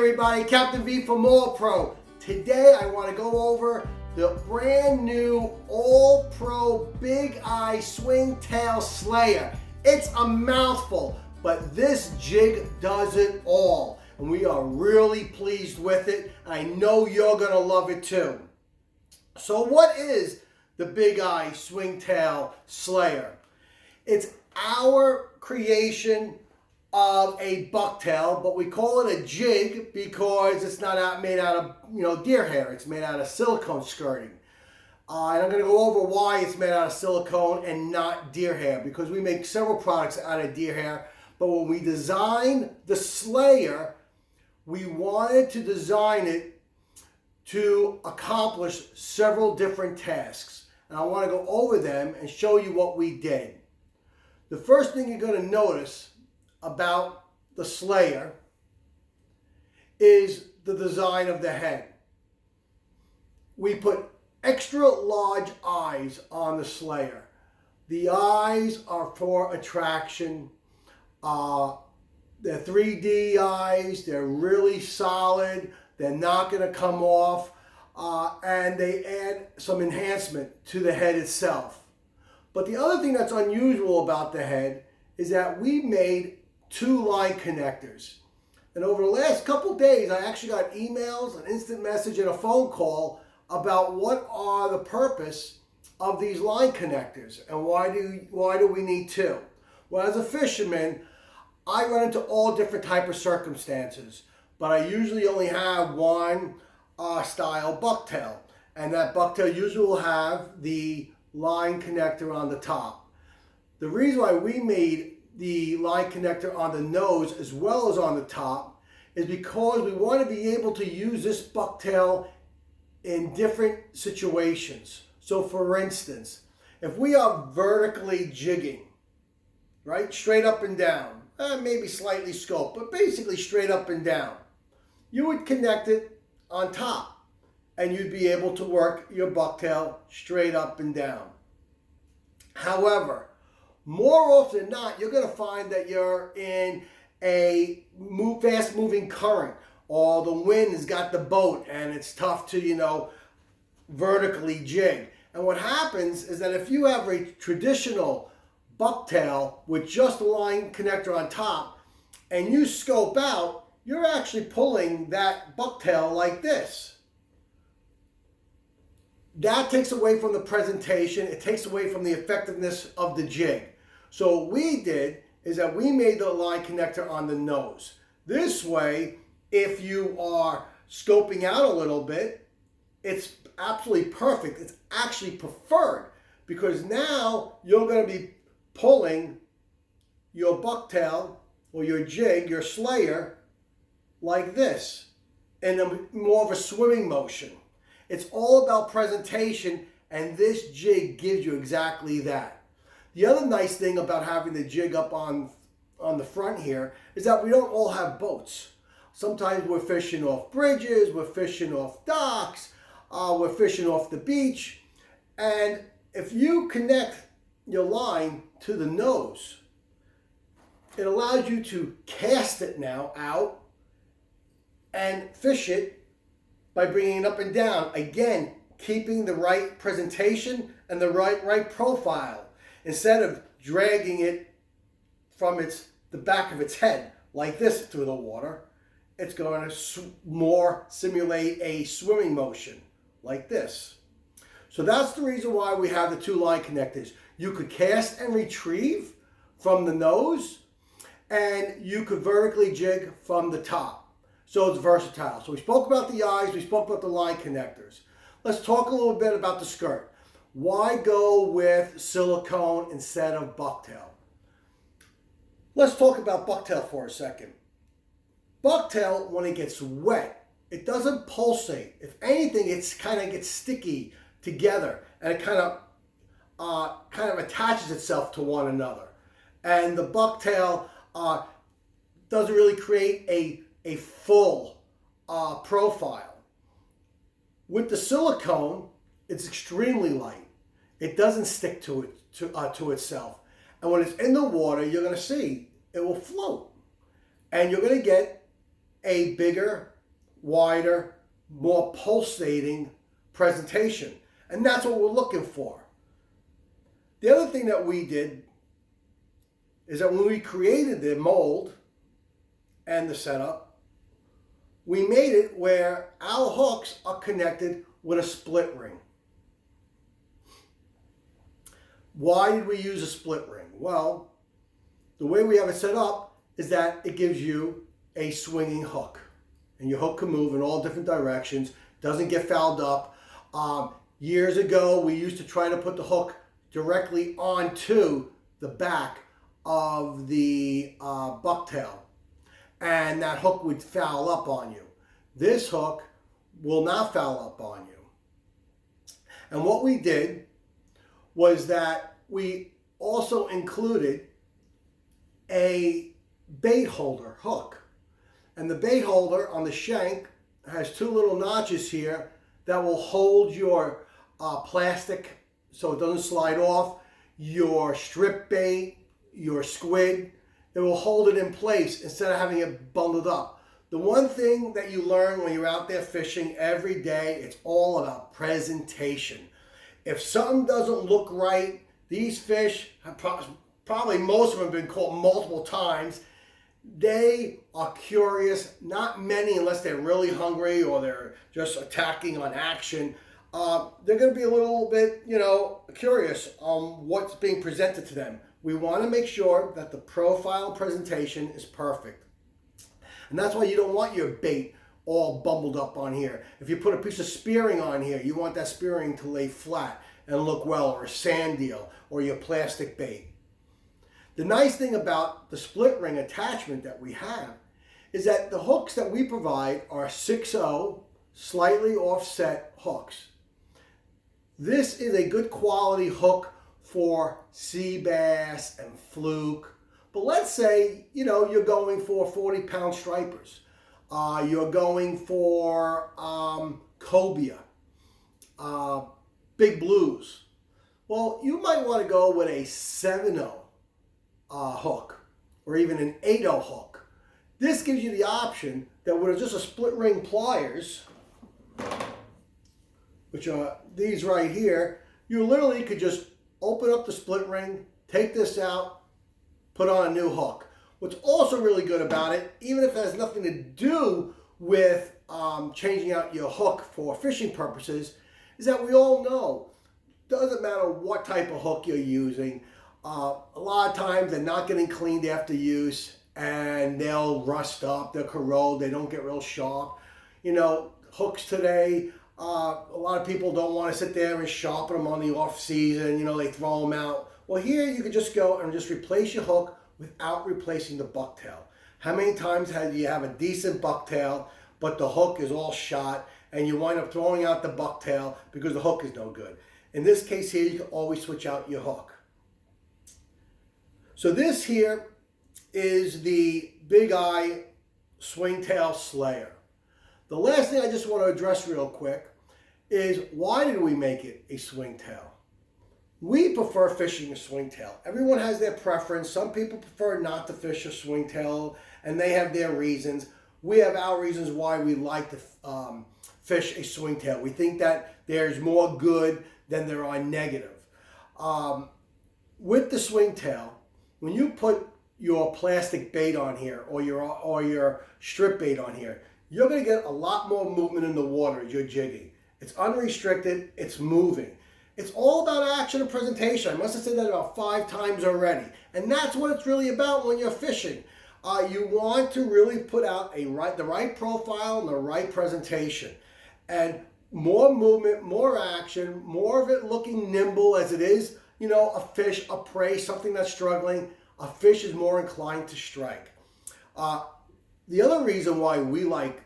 everybody, Captain V from AllPro. Today I want to go over the brand new AllPro Big Eye Swing Tail Slayer. It's a mouthful, but this jig does it all. And we are really pleased with it. I know you're going to love it too. So what is the Big Eye Swing Tail Slayer? It's our creation of a bucktail, but we call it a jig because it's not made out of deer hair. It's made out of silicone skirting. And I'm going to go over why it's made out of silicone and not deer hair, because we make several products out of deer hair. But when we designed the Slayer, we wanted to design it to accomplish several different tasks. And I want to go over them and show you what we did. The first thing you're going to notice about the Slayer is the design of the head. We put extra large eyes on the Slayer. The eyes are for attraction. They're 3D eyes. They're really solid. They're not going to come off. And they add some enhancement to the head itself. But the other thing that's unusual about the head is that we made 2 line connectors. And over the last couple days, I actually got emails, an instant message, and a phone call about what are the purpose of these line connectors and why do we need 2? Well, as a fisherman, I run into all different type of circumstances, but I usually only have one style bucktail, and that bucktail usually will have the line connector on the top. The reason why we made the line connector on the nose as well as on the top is because we want to be able to use this bucktail in different situations. So for instance, if we are vertically jigging, right, straight up and down, maybe slightly scoped, but basically straight up and down, you would connect it on top and you'd be able to work your bucktail straight up and down. However, more often than not, you're going to find that you're in a fast-moving current, or the wind has got the boat and it's tough to, vertically jig. And what happens is that if you have a traditional bucktail with just a line connector on top and you scope out, you're actually pulling that bucktail like this. That takes away from the presentation. It takes away from the effectiveness of the jig. So what we did is that we made the line connector on the nose. This way, if you are scoping out a little bit, it's absolutely perfect. It's actually preferred because now you're going to be pulling your bucktail or your jig, your Slayer, like this in more of a swimming motion. It's all about presentation, and this jig gives you exactly that. The other nice thing about having the jig up on the front here is that we don't all have boats. Sometimes we're fishing off bridges, we're fishing off docks, we're fishing off the beach. And if you connect your line to the nose, it allows you to cast it now out and fish it by bringing it up and down. Again, keeping the right presentation and the right profile. Instead of dragging it from the back of its head like this through the water, it's going to more simulate a swimming motion like this. So that's the reason why we have the 2 line connectors. You could cast and retrieve from the nose, and you could vertically jig from the top. So it's versatile. So we spoke about the eyes, we spoke about the line connectors. Let's talk a little bit about the skirt. Why go with silicone instead of bucktail? Let's talk about bucktail for a second. Bucktail, when it gets wet, it doesn't pulsate. If anything, it kind of gets sticky together, and it kind of attaches itself to one another. And the bucktail doesn't really create a full profile. With the silicone, it's extremely light. It doesn't stick to itself. And when it's in the water, you're going to see it will float. And you're going to get a bigger wider, more pulsating presentation. And that's what we're looking for. The other thing that we did is that when we created the mold and the setup, we made it where our hooks are connected with a split ring. Why did we use a split ring? Well, the way we have it set up is that it gives you a swinging hook. And your hook can move in all different directions, doesn't get fouled up. Years ago, we used to try to put the hook directly onto the back of the bucktail, and that hook would foul up on you. This hook will not foul up on you. And what we did was that we also included a bait holder hook. And the bait holder on the shank has two little notches here that will hold your plastic so it doesn't slide off, your strip bait, your squid. It will hold it in place instead of having it bundled up. The one thing that you learn when you're out there fishing every day, it's all about presentation. If something doesn't look right, these fish, probably most of them have been caught multiple times. They are curious, not many unless they're really hungry or they're just attacking on action. They're going to be a little bit, curious on what's being presented to them. We want to make sure that the profile presentation is perfect. And that's why you don't want your bait all bumbled up on here. If you put a piece of spearing on here, you want that spearing to lay flat and look well, or a sand deal, or your plastic bait. The nice thing about the split ring attachment that we have is that the hooks that we provide are 6/0 slightly offset hooks. This is a good quality hook for sea bass and fluke. But let's say, you're going for 40-pound stripers. You're going for cobia, big blues. Well, you might want to go with a 7/0 hook or even an 8/0 hook. This gives you the option that with just a split ring pliers, which are these right here, you literally could just open up the split ring, take this out, put on a new hook. What's also really good about it, even if it has nothing to do with changing out your hook for fishing purposes, is that we all know, doesn't matter what type of hook you're using, a lot of times they're not getting cleaned after use and they'll rust up, they'll corrode, they don't get real sharp. Hooks today, a lot of people don't want to sit there and sharpen them on the off season, they throw them out. Well, here you can just go and just replace your hook without replacing the bucktail. How many times have you have a decent bucktail, but the hook is all shot and you wind up throwing out the bucktail because the hook is no good? In this case here, you can always switch out your hook. So this here is the Big Eye Swingtail Slayer. The last thing I just want to address real quick is, why did we make it a swingtail? We prefer fishing a swingtail. Everyone has their preference. Some people prefer not to fish a swingtail, and they have their reasons. We have our reasons why we like to fish a swingtail. We think that there's more good than there are negative. With the swingtail, when you put your plastic bait on here or your strip bait on here, you're going to get a lot more movement in the water as you're jigging. It's unrestricted, it's moving. It's all about action and presentation. I must have said that about 5 times already. And that's what it's really about when you're fishing. You want to really put out the right profile and the right presentation. And more movement, more action, more of it looking nimble as it is, a fish, a prey, something that's struggling. A fish is more inclined to strike. The other reason why we like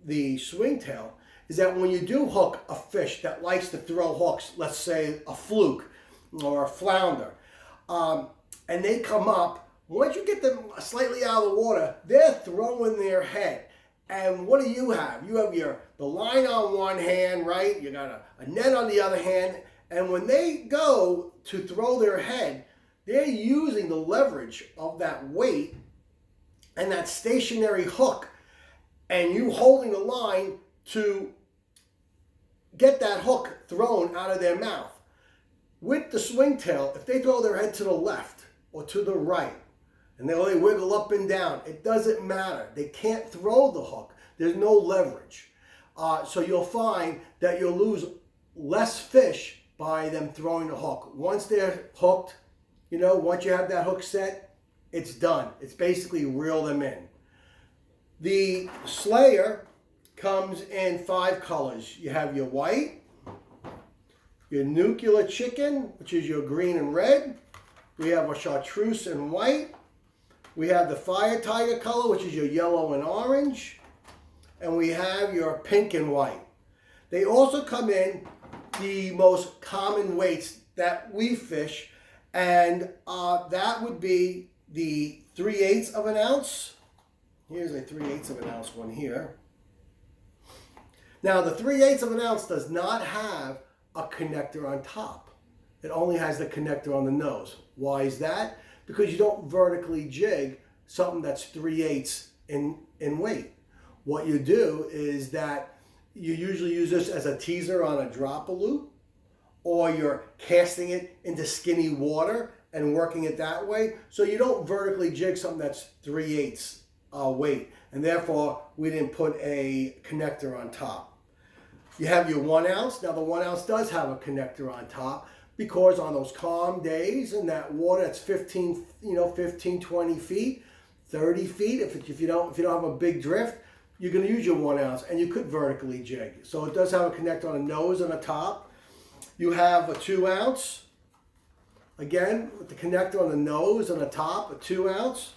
the swingtail is that when you do hook a fish that likes to throw hooks, let's say a fluke or a flounder, and they come up, once you get them slightly out of the water, they're throwing their head. And what do you have? You have the line on one hand, right? You got a net on the other hand. And when they go to throw their head, they're using the leverage of that weight and that stationary hook. and you holding the line to get that hook thrown out of their mouth. With the swing tail, if they throw their head to the left or to the right, and they wiggle up and down, it doesn't matter. They can't throw the hook. There's no leverage. So you'll find that you'll lose less fish by them throwing the hook. Once they're hooked, once you have that hook set, it's done. It's basically reel them in. The Slayer comes in 5 colors. You have your white, your nuclear chicken, which is your green and red. We have a chartreuse and white. We have the fire tiger color, which is your yellow and orange. And we have your pink and white. They also come in the most common weights that we fish, and that would be the 3/8 of an ounce. Here's a 3/8 of an ounce one here. Now the 3/8 of an ounce does not have a connector on top. It only has the connector on the nose. Why is that? Because you don't vertically jig something that's 3/8 in weight. What you do is that you usually use this as a teaser on a dropper loop, or you're casting it into skinny water and working it that way. So you don't vertically jig something that's 3/8 weight, and therefore we didn't put a connector on top. You have your 1 ounce. Now the 1 ounce does have a connector on top, because on those calm days in that water that's 15, 20 feet, 30 feet, if you don't have a big drift, you're going to use your 1 ounce, and you could vertically jig. So it does have a connector on the nose and the top. You have a 2 ounce, again with the connector on the nose and the top, a 2 ounce.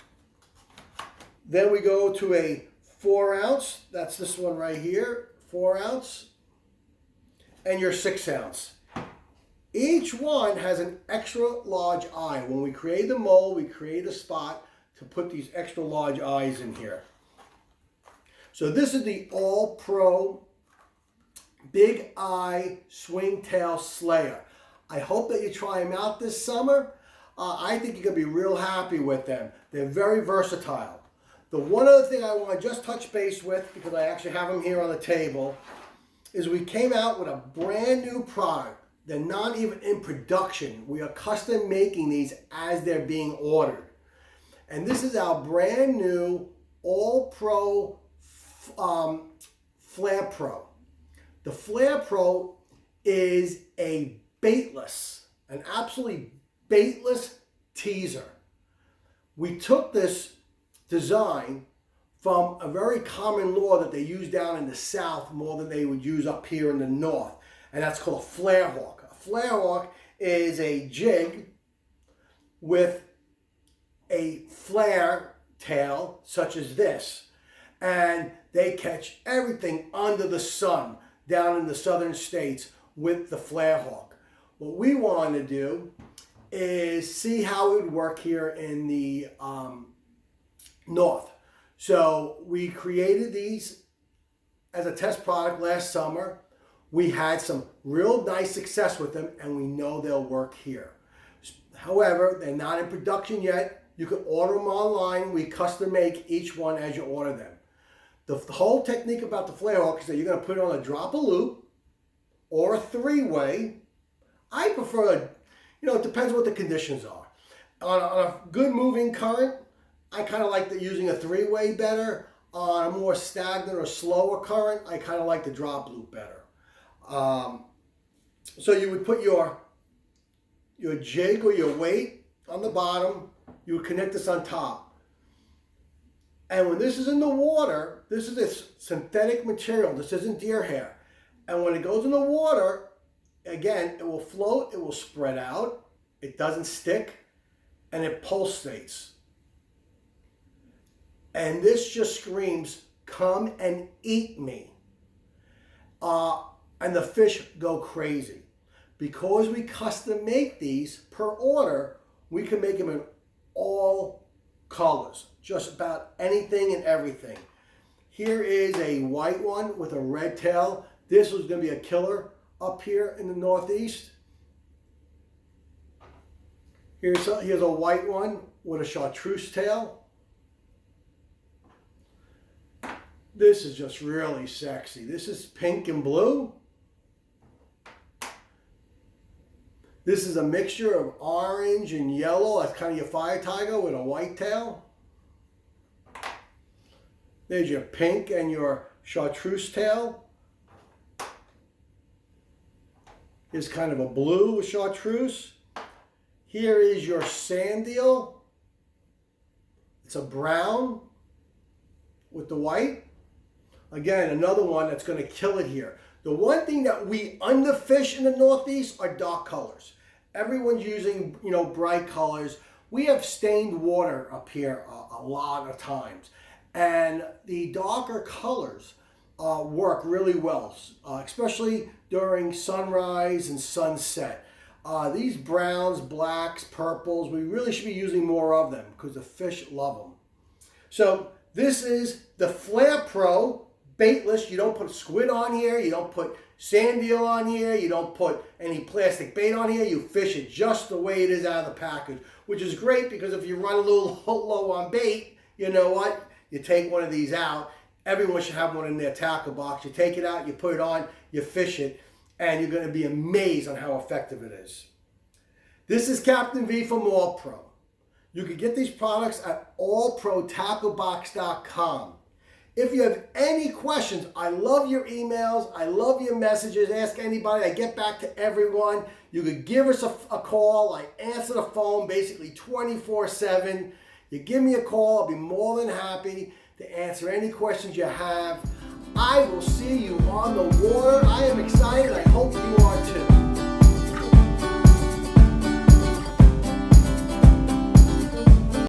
Then we go to a 4 ounce, that's this one right here, 4 ounce, and your 6 ounce. Each one has an extra large eye. When we create the mold, we create a spot to put these extra large eyes in here. So this is the AllPro Big Eye Swing Tail Slayer. I hope that you try them out this summer. I think you're going to be real happy with them. They're very versatile. The one other thing I want to just touch base with, because I actually have them here on the table, is we came out with a brand new product. They're not even in production. We are custom making these as they're being ordered. And this is our brand new AllPro Flare Pro. The Flare Pro is a baitless, an absolutely baitless teaser. We took this design from a very common lure that they use down in the south more than they would use up here in the north, and that's called a flare hawk. A flare hawk is a jig with a flare tail such as this, and they catch everything under the sun down in the southern states with the flare hawk. What we want to do is see how it would work here in the north. So we created these as a test product last summer. We had some real nice success with them, and we know they'll work here. However, they're not in production yet. You can order them online. We custom make each one as you order them. The whole technique about the flare hawk is that you're going to put it on a dropper loop or a 3-way. I prefer, it depends what the conditions are. On a good moving current, I kind of like using a 3-way better. On a more stagnant or slower current, I kind of like the drop loop better. So you would put your jig or your weight on the bottom. You would connect this on top. And when this is in the water, this is a synthetic material. This isn't deer hair. And when it goes in the water, again, it will float, it will spread out, it doesn't stick, and it pulsates. And this just screams, come and eat me. And the fish go crazy. Because we custom make these per order, we can make them in all colors, just about anything and everything. Here is a white one with a red tail. This was going to be a killer up here in the Northeast. Here's a white one with a chartreuse tail. This is just really sexy. This is pink and blue. This is a mixture of orange and yellow. That's kind of your fire tiger with a white tail. There's your pink and your chartreuse tail. Here's kind of a blue with chartreuse. Here is your sand eel. It's a brown with the white. Again, another one that's going to kill it here. The one thing that we underfish in the Northeast are dark colors. Everyone's using, bright colors. We have stained water up here a lot of times. And the darker colors work really well, especially during sunrise and sunset. These browns, blacks, purples, we really should be using more of them because the fish love them. So this is the AllPro baitless. You don't put squid on here. You don't put sand eel on here. You don't put any plastic bait on here. You fish it just the way it is out of the package, which is great because if you run a little low on bait, you know what? You take one of these out. Everyone should have one in their tackle box. You take it out, you put it on, you fish it, and you're going to be amazed on how effective it is. This is Captain V from AllPro. You can get these products at allprotacklebox.com. If you have any questions, I love your emails. I love your messages. Ask anybody. I get back to everyone. You could give us a call. I answer the phone basically 24/7. You give me a call. I'll be more than happy to answer any questions you have. I will see you on the water. I am excited.